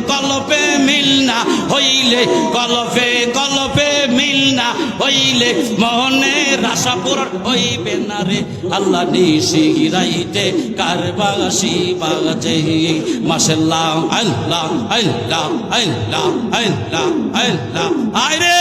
কলপে মিল না হইলে, কলপে কলপে মিল না হইলে মনের আশা পূরণ হইবে না রে। আল্লাহ নিশি রাইতে কারবাসি বাজে মাশাআল্লাহ আল্লাহ আল্লাহ আল্লাহ আল্লাহ আল্লাহ আরে